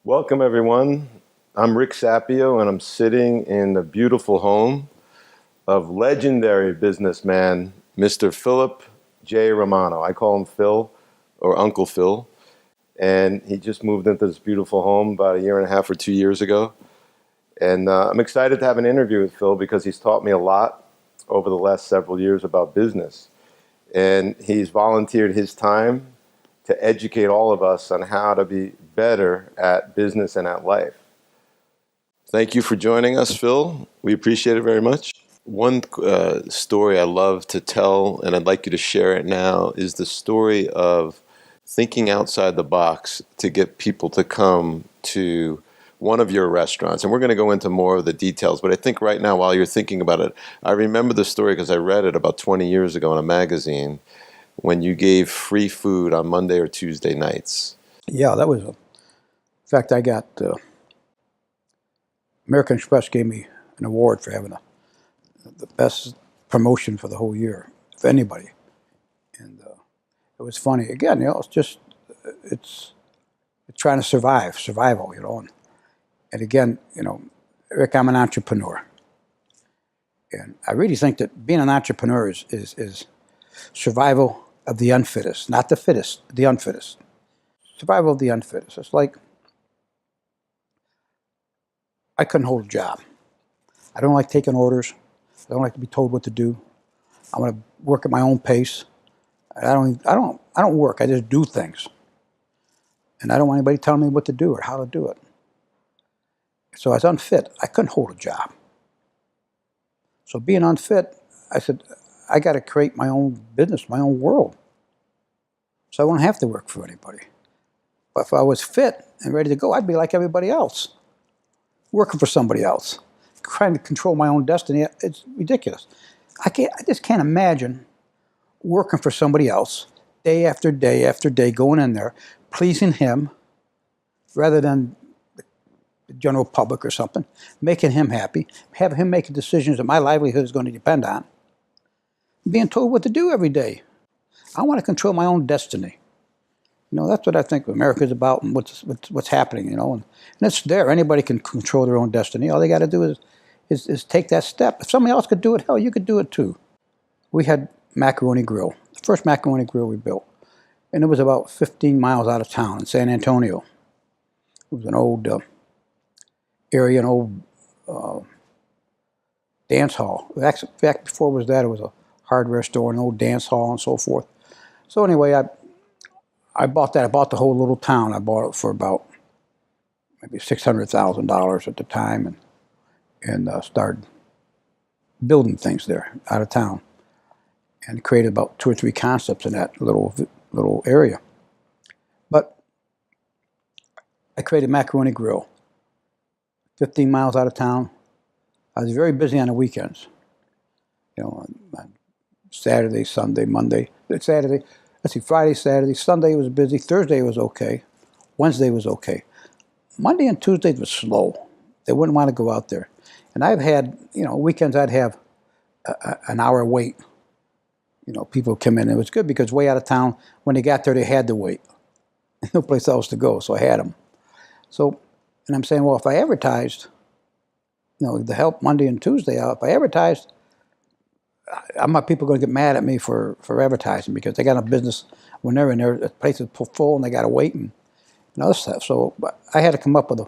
Welcome, everyone. I'm Rick Sapio, and I'm sitting in the beautiful home of legendary businessman, Mr. Philip J. Romano. I call him Phil, or Uncle Phil. And he just moved into this beautiful home about a year and a half or 2 years ago. And I'm excited to have an interview with Phil because he's taught me a lot over the last several years about business. And he's volunteered his time to educate all of us on how to be better at business and at life. Thank you for joining us, Phil. We appreciate it very much. One story I love to tell, and I'd like you to share it now, is the story of thinking outside the box to get people to come to one of your restaurants. And we're going to go into more of the details, but I think right now, while you're thinking about it, I remember the story because I read it about 20 years ago in a magazine when you gave free food on Monday or Tuesday nights. Yeah, that was in fact, I got, American Express gave me an award for having the best promotion for the whole year, of anybody. And it was funny. Again, it's trying to survival, And again, Rick, I'm an entrepreneur. And I really think that being an entrepreneur is survival of the unfittest, not the fittest, the unfittest. Survival of the unfittest. It's like I couldn't hold a job. I don't like taking orders. I don't like to be told what to do. I want to work at my own pace. I don't work. I just do things. And I don't want anybody telling me what to do or how to do it. So I was unfit. I couldn't hold a job. So being unfit, I said, I got to create my own business, my own world. So I won't have to work for anybody. But if I was fit and ready to go, I'd be like everybody else, working for somebody else, trying to control my own destiny. It's ridiculous. I just can't imagine working for somebody else day after day after day, going in there, pleasing him rather than the general public or something, making him happy, having him making decisions that my livelihood is going to depend on, being told what to do every day. I want to control my own destiny. That's what I think America is about and what's happening, and it's there. Anybody can control their own destiny. All they got to do is take that step. If somebody else could do it, hell, you could do it too. We had Macaroni Grill, the first Macaroni Grill we built, and it was about 15 miles out of town in San Antonio. It was an old area, an old dance hall. Actually, in fact, before it was that, it was a hardware store, an old dance hall, and so forth. So anyway, I bought that. I bought the whole little town. I bought it for about maybe $600,000 at the time, and started building things there out of town, and created about 2 or 3 concepts in that little area. But I created Macaroni Grill, 15 miles out of town. I was very busy on the weekends. On Saturday, Sunday, Monday, Saturday. Let's see, Friday, Saturday, Sunday was busy. Thursday was okay. Wednesday was okay. Monday and Tuesday was slow. They wouldn't want to go out there. And I've had, weekends I'd have an hour wait. People come in. It was good because way out of town, when they got there, they had to wait. No place else to go, so I had them. So, and I'm saying, well, if I advertised, the help Monday and Tuesday out, if I advertised, I'm not people going to get mad at me for advertising because they got a business when they're in there, the place is full and they got to wait and other stuff. So I had to come up with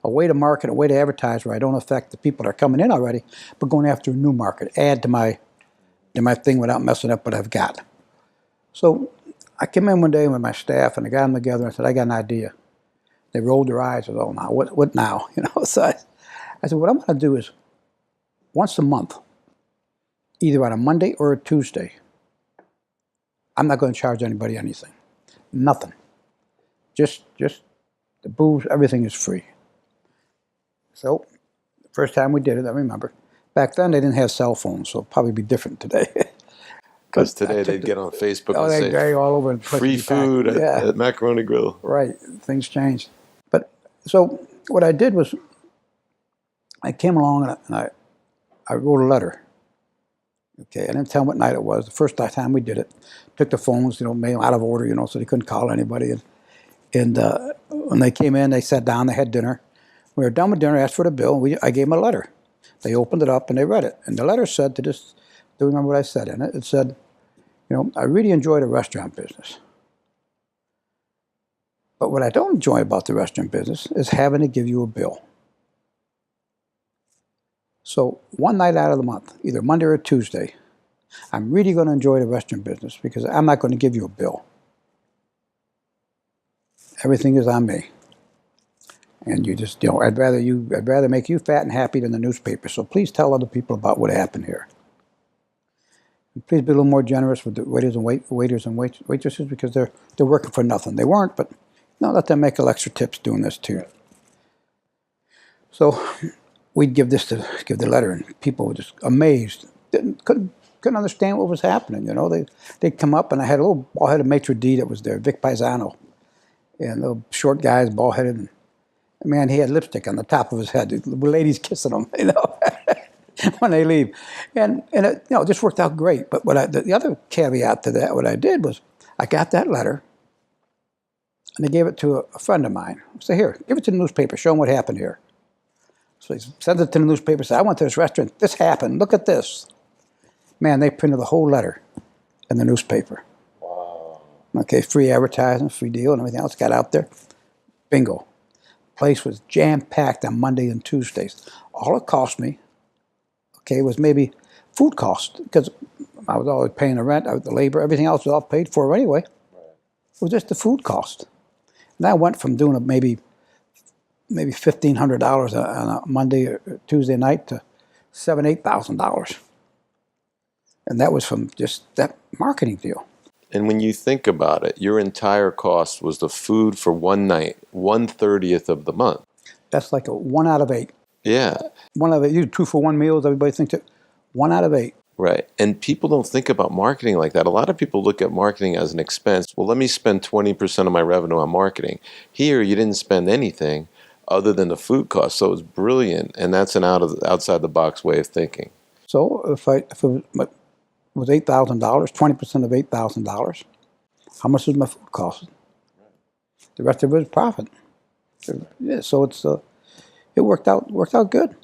a way to market, a way to advertise where I don't affect the people that are coming in already, but going after a new market, add to my thing without messing up what I've got. So I came in one day with my staff and I got them together and I said, I got an idea. They rolled their eyes and said, oh, now, what now? So I said, what I'm going to do is once a month, either on a Monday or a Tuesday, I'm not going to charge anybody anything. Nothing. Just the booze, everything is free. So, the first time we did it, I remember. Back then, they didn't have cell phones, so it'll probably be different today. Because today they'd get on Facebook and they say, all over free food at Macaroni Grill. Right. Things changed. But, so, what I did was, I came along and I wrote a letter. Okay, I didn't tell them what night it was. The first time we did it, took the phones, mail out of order, so they couldn't call anybody. And when they came in, they sat down, they had dinner. When we were done with dinner, I asked for the bill, and I gave them a letter. They opened it up and they read it. And the letter said to this, do you remember what I said in it? It said, I really enjoy the restaurant business. But what I don't enjoy about the restaurant business is having to give you a bill. So one night out of the month, either Monday or Tuesday, I'm really going to enjoy the restaurant business because I'm not going to give you a bill. Everything is on me. And you just, I'd rather make you fat and happy than the newspaper. So please tell other people about what happened here. And please be a little more generous with the waiters and waitresses because they're working for nothing. They weren't, but let them make a little extra tips doing this too. So we'd give the letter, and people were just amazed. Couldn't understand what was happening. They'd come up, and I had a little bald-headed maitre d' that was there, Vic Paisano, and the short guys, bald-headed. And, man, he had lipstick on the top of his head. The ladies kissing him, when they leave, and it, just worked out great. But the other caveat to that, what I did was I got that letter, and I gave it to a friend of mine. I said, here, give it to the newspaper. Show them what happened here. So he sends it to the newspaper. Said, I went to this restaurant. This happened. Look at this. Man, they printed the whole letter in the newspaper. Wow. Okay, free advertising, free deal, and everything else got out there. Bingo. Place was jam-packed on Monday and Tuesdays. All it cost me, was maybe food cost, because I was always paying the rent, the labor, everything else was all paid for anyway. Right. It was just the food cost. And I went from doing maybe $1,500 on a Monday or Tuesday night to $7,000-8,000. And that was from just that marketing deal. And when you think about it, your entire cost was the food for one night, 1/30th of the month. That's like a 1 out of 8. Yeah. 1 out of 8. You do 2-for-1 meals. Everybody thinks that 1 out of 8. Right. And people don't think about marketing like that. A lot of people look at marketing as an expense. Well, let me spend 20% of my revenue on marketing. Here, you didn't spend anything other than the food cost. So it's brilliant. And that's an outside the box way of thinking. So if it was $8,000, 20% of $8,000, how much was my food cost? The rest of it was profit. Yeah, so it worked out good,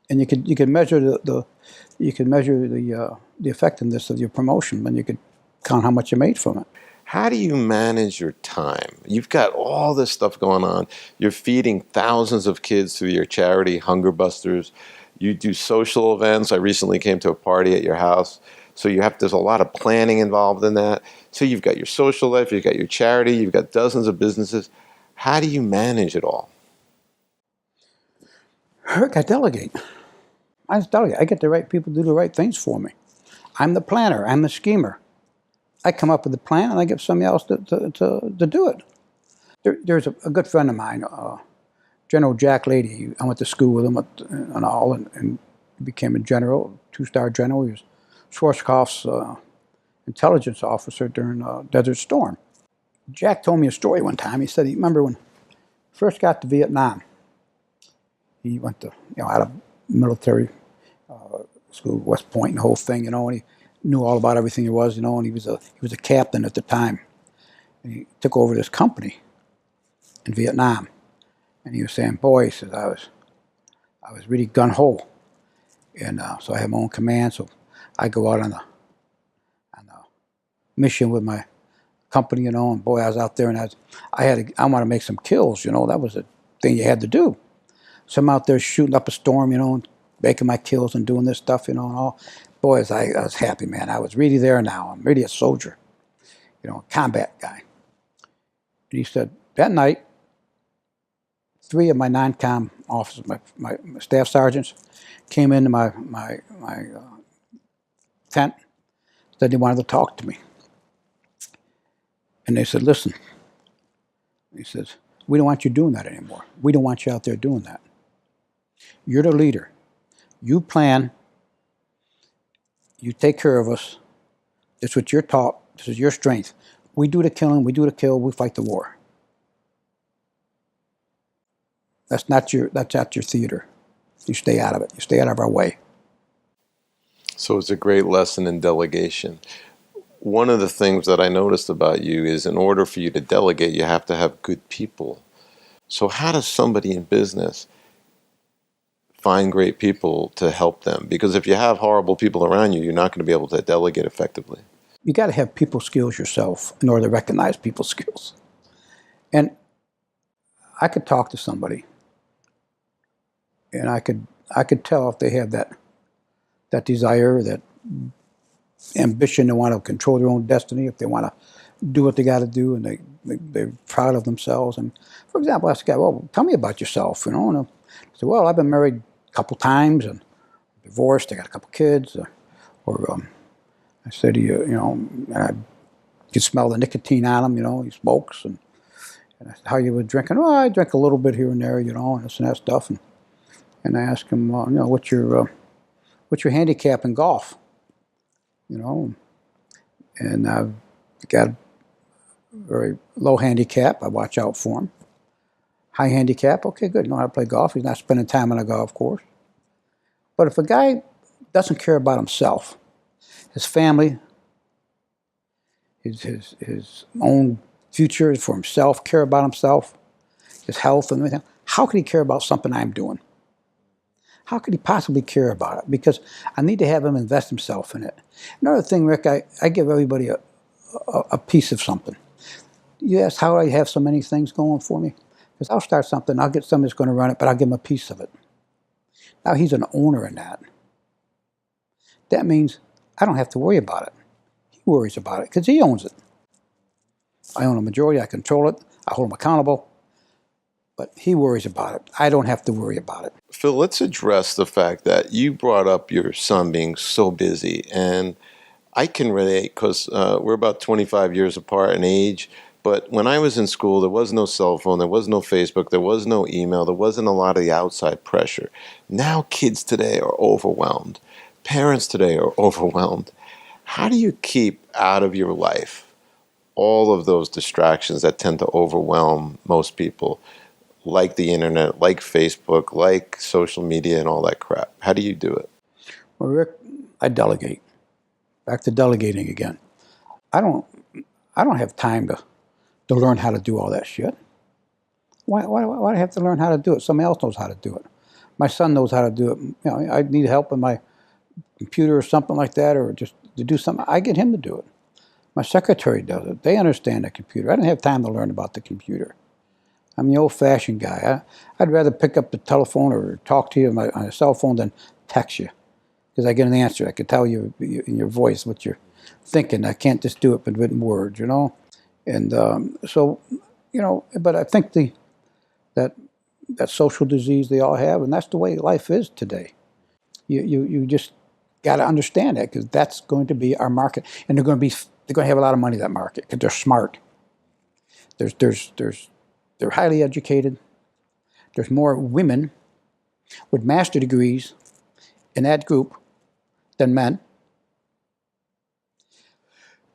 and you could measure the effectiveness of your promotion, and you could count how much you made from it. How do you manage your time? You've got all this stuff going on. You're feeding thousands of kids through your charity, Hunger Busters. You do social events. I recently came to a party at your house. So there's a lot of planning involved in that. So you've got your social life, you've got your charity, you've got dozens of businesses. How do you manage it all? Rick, I delegate. I just delegate. I get the right people to do the right things for me. I'm the planner. I'm the schemer. I come up with the plan, and I get somebody else to do it. There's a good friend of mine, General Jack Lady. I went to school with him and he became a general, 2-star general. He was Schwarzkopf's intelligence officer during Desert Storm. Jack told me a story one time. He said he remember when he first got to Vietnam. He went to out of military school, West Point, and the whole thing, and he knew all about everything there was, and he was a captain at the time. And he took over this company in Vietnam, and he was saying, "Boy," he says, "I was really gun ho, and so I had my own command, so I go out on a mission with my company, and boy, I was out there, and I want to make some kills, that was the thing you had to do. So I'm out there shooting up a storm, and making my kills and doing this stuff, and all. Boy, I was happy, man. I was really there now. I'm really a soldier, a combat guy." And he said, that night, 3 of my non-com officers, my staff sergeants, came into my tent, said they wanted to talk to me. And they said, "Listen," he says, "we don't want you doing that anymore. We don't want you out there doing that. You're the leader. You plan. You take care of us. It's what you're taught. This is your strength. We do the killing. We do the kill. We fight the war. That's not your theater. You stay out of it. You stay out of our way." So it's a great lesson in delegation. One of the things that I noticed about you is in order for you to delegate, you have to have good people. So how does somebody in business find great people to help them? Because if you have horrible people around you, you're not going to be able to delegate effectively. You got to have people skills yourself in order to recognize people skills. And I could talk to somebody, and I could tell if they have that desire, that ambition to want to control their own destiny, if they want to do what they got to do, and they're proud of themselves. And for example, I asked the guy, "Well, tell me about yourself," you know. And I said, "Well, I've been married a couple times and divorced. I got a couple kids." I said, "You know," and I could smell the nicotine on him. You know, he smokes. And I said, "How you been drinking?" "Oh, I drink a little bit here and there, you know, and this and that stuff." And I asked him, "You know, what's your handicap in golf?" You know, and I've got a very low handicap. I watch out for him. High handicap, okay, good. Know how to play golf. He's not spending time on a golf course. But if a guy doesn't care about himself, his family, his own future for himself, care about himself, his health and everything, how could he care about something I'm doing? How could he possibly care about it? Because I need to have him invest himself in it. Another thing, Rick, I give everybody a piece of something. You ask how I have so many things going for me? Because I'll start something, I'll get somebody that's going to run it, but I'll give him a piece of it. Now he's an owner in that. That means I don't have to worry about it. He worries about it because he owns it. I own a majority, I control it, I hold him accountable, but he worries about it. I don't have to worry about it. Phil, let's address the fact that you brought up your son being so busy, and I can relate because we're about 25 years apart in age. But when I was in school, there was no cell phone, there was no Facebook, there was no email, there wasn't a lot of the outside pressure. Now kids today are overwhelmed. Parents today are overwhelmed. How do you keep out of your life all of those distractions that tend to overwhelm most people, like the internet, like Facebook, like social media and all that crap? How do you do it? Well, Rick, I delegate. Back to delegating again. I don't have time to learn how to do all that shit. Why do I have to learn how to do it? Somebody else knows how to do it. My son knows how to do it. You know, I need help with my computer or something like that, or just to do something. I get him to do it. My secretary does it. They understand the computer. I don't have time to learn about the computer. I'm the old-fashioned guy. I'd rather pick up the telephone or talk to you on a cell phone than text you, because I get an answer. I can tell you in your voice what you're thinking. I can't just do it with written words, you know. And so, you know, but I think that social disease they all have, and that's the way life is today. You just got to understand that, because that's going to be our market, and they're going to have a lot of money in that market because they're smart. They're highly educated. There's more women with master degrees in that group than men.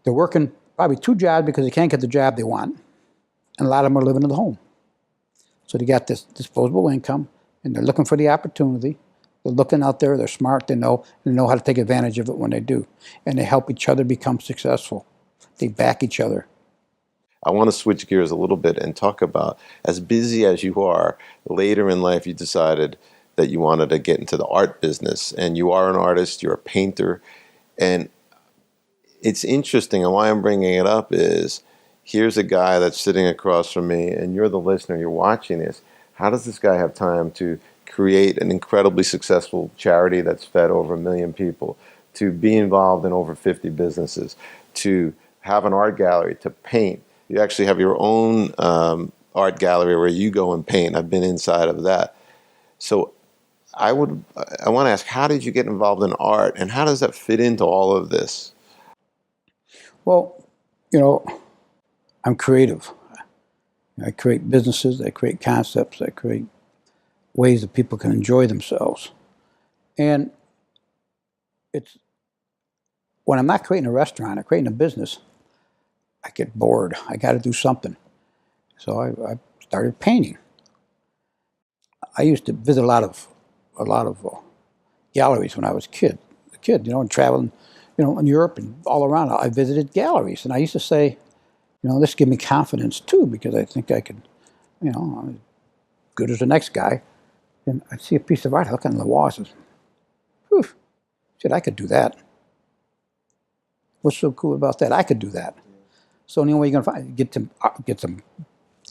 They're working probably 2 jobs because they can't get the job they want, and a lot of them are living in the home. So they got this disposable income, and they're looking for the opportunity. They're looking out there. They're smart. They know how to take advantage of it when they do, and they help each other become successful. They back each other. I want to switch gears a little bit and talk about, as busy as you are, later in life you decided that you wanted to get into the art business, and you are an artist, you're a painter, and it's interesting, and why I'm bringing it up is, here's a guy that's sitting across from me, and you're the listener, you're watching this. How does this guy have time to create an incredibly successful charity that's fed over 1 million people, to be involved in over 50 businesses, to have an art gallery, to paint? You actually have your own art gallery where you go and paint. I've been inside of that. So I want to ask, how did you get involved in art, and how does that fit into all of this? Well, you know, I'm creative. I create businesses, I create concepts, I create ways that people can enjoy themselves. And it's when I'm not creating a restaurant or creating a business, I get bored. I got to do something. So I started painting. I used to visit a lot of galleries when I was a kid, you know, and traveling, you know, in Europe and all around. I visited galleries, and I used to say, you know, this gave me confidence too, because I think I could, you know, good as the next guy. And I'd see a piece of art, I look on the wall, I says, whew, shit, I could do that. What's so cool about that? I could do that. So the only way you're going to find, get some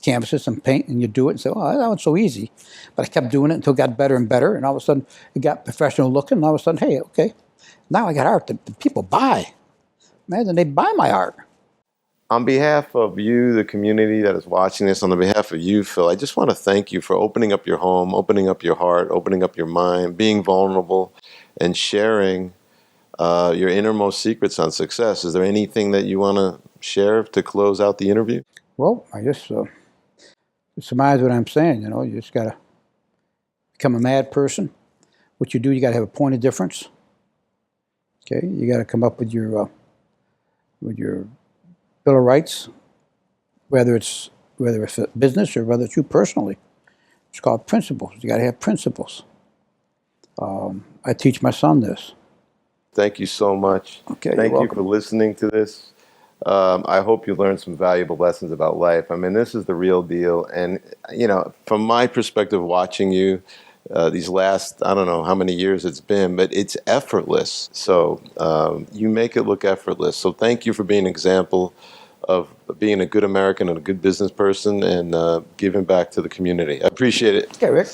canvases, some paint, and you do it and say, oh, that was so easy. But I kept doing it until it got better and better, and all of a sudden it got professional looking, and all of a sudden, hey, okay, now I got art that people buy. Man, and they buy my art. On behalf of you, the community that is watching this, on the behalf of you, Phil, I just want to thank you for opening up your home, opening up your heart, opening up your mind, being vulnerable, and sharing your innermost secrets on success. Is there anything that you want to share to close out the interview? Well, I just surmise what I'm saying. You know, you just got to become a mad person. What you do, you got to have a point of difference. Okay, you got to come up with your Bill of Rights, whether it's a business or whether it's you personally. It's called principles. You got to have principles. I teach my son this. Thank you so much. Okay, Thank you're you welcome. for listening to this. I hope you learned some valuable lessons about life. I mean, this is the real deal. And, you know, from my perspective, watching you these last, I don't know how many years it's been, but it's effortless. So you make it look effortless. So thank you for being an example of being a good American and a good business person and giving back to the community. I appreciate it. Okay, Rick.